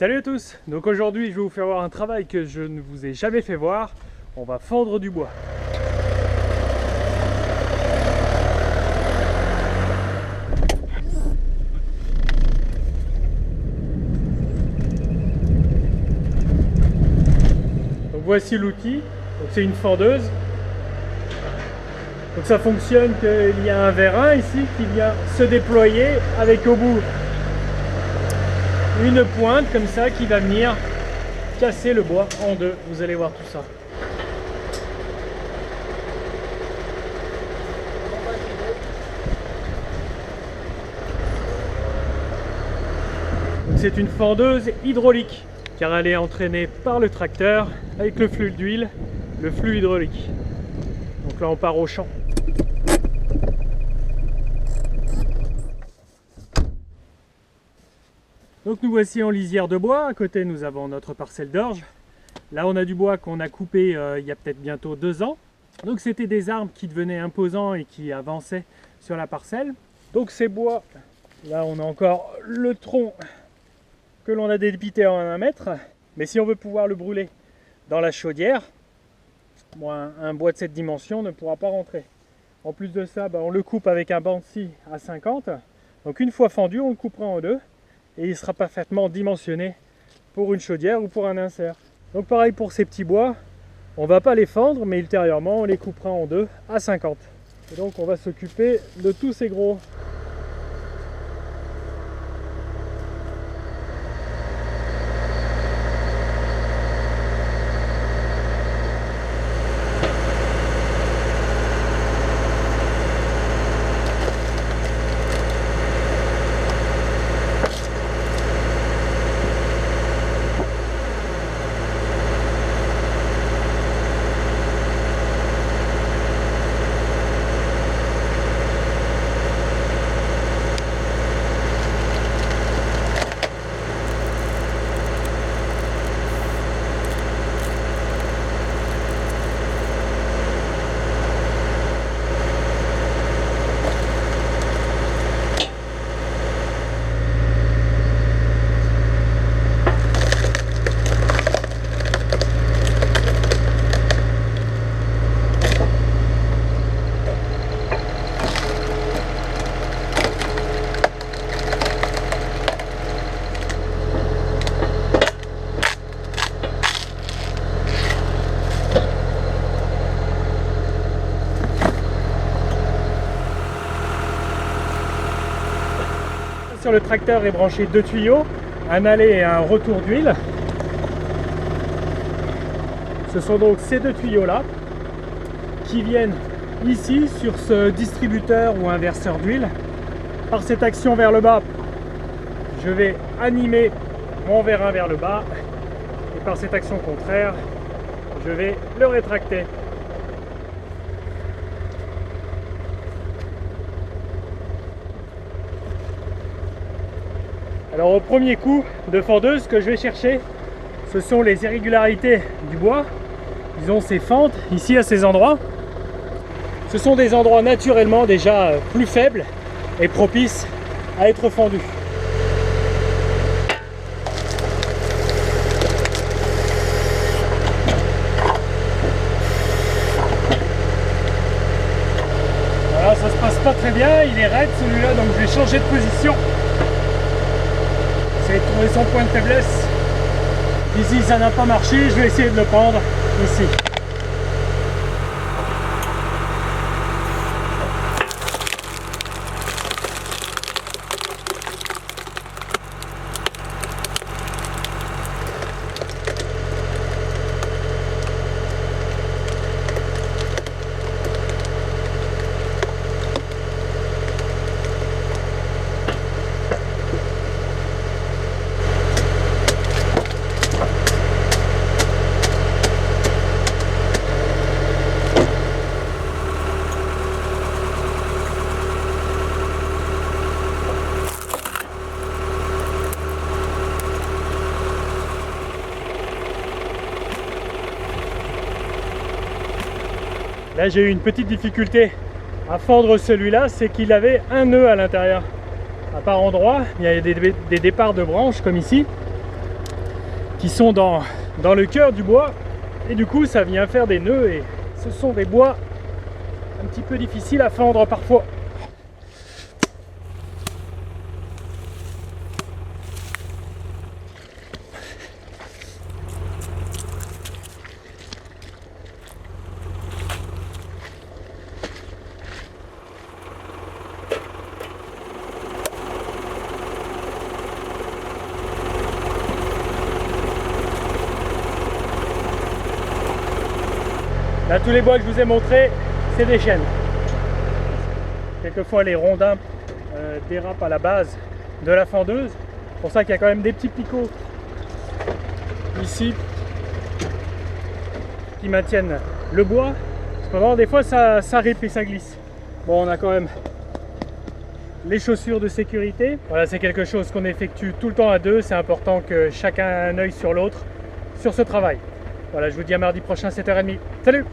Salut à tous. Donc aujourd'hui je vais vous faire voir un travail que je ne vous ai jamais fait voir. On va fendre du bois. Donc voici l'outil. C'est une fendeuse. Donc ça fonctionne qu'il y a un vérin ici qui vient se déployer avec au bout une pointe comme ça qui va venir casser le bois en deux. Vous allez voir tout ça. C'est une fendeuse hydraulique car elle est entraînée par le tracteur avec le flux d'huile, le flux hydraulique. Donc là on part au champ. Donc nous voici en lisière de bois. À côté nous avons notre parcelle d'orge. Là on a du bois qu'on a coupé il y a peut-être bientôt 2 ans. Donc c'était des arbres qui devenaient imposants et qui avançaient sur la parcelle. Donc ces bois, là on a encore le tronc que l'on a débité en 1 mètre. Mais si on veut pouvoir le brûler dans la chaudière, bon, un bois de cette dimension ne pourra pas rentrer. En plus de ça, on le coupe avec un banc de scie à 50. Donc une fois fendu, on le coupera en deux. Et il sera parfaitement dimensionné pour une chaudière ou pour un insert. Donc pareil pour ces petits bois, on ne va pas les fendre, mais ultérieurement on les coupera en deux à 50. Et donc on va s'occuper de tous ces gros. Sur le tracteur est branché 2 tuyaux, un aller et un retour d'huile. Ce sont donc ces 2 tuyaux là qui viennent ici sur ce distributeur ou inverseur d'huile. Par cette action vers le bas, je vais animer mon vérin vers le bas et par cette action contraire, je vais le rétracter. Alors au premier coup de fendeuse, ce que je vais chercher, ce sont les irrégularités du bois. Disons ces fentes, ici à ces endroits. Ce sont des endroits naturellement déjà plus faibles et propices à être fendus. Voilà, ça se passe pas très bien, il est raide celui-là, donc je vais changer de position. Trouver son point de faiblesse. Ici ça n'a pas marché, je vais essayer de le prendre ici. Là j'ai eu une petite difficulté à fendre celui-là, c'est qu'il avait un nœud à l'intérieur. À par endroits, il y a des départs de branches comme ici. qui sont dans le cœur du bois, et du coup ça vient faire des nœuds, et ce sont des bois un petit peu difficiles à fendre parfois. Là, tous les bois que je vous ai montrés, c'est des chênes. Quelquefois, les rondins dérapent à la base de la fendeuse. C'est pour ça qu'il y a quand même des petits picots ici qui maintiennent le bois. Cependant, des fois, ça rip et ça glisse. Bon, on a quand même les chaussures de sécurité. Voilà, c'est quelque chose qu'on effectue tout le temps à deux. C'est important que chacun ait un œil sur l'autre sur ce travail. Voilà, je vous dis à mardi prochain, 7h30. Salut!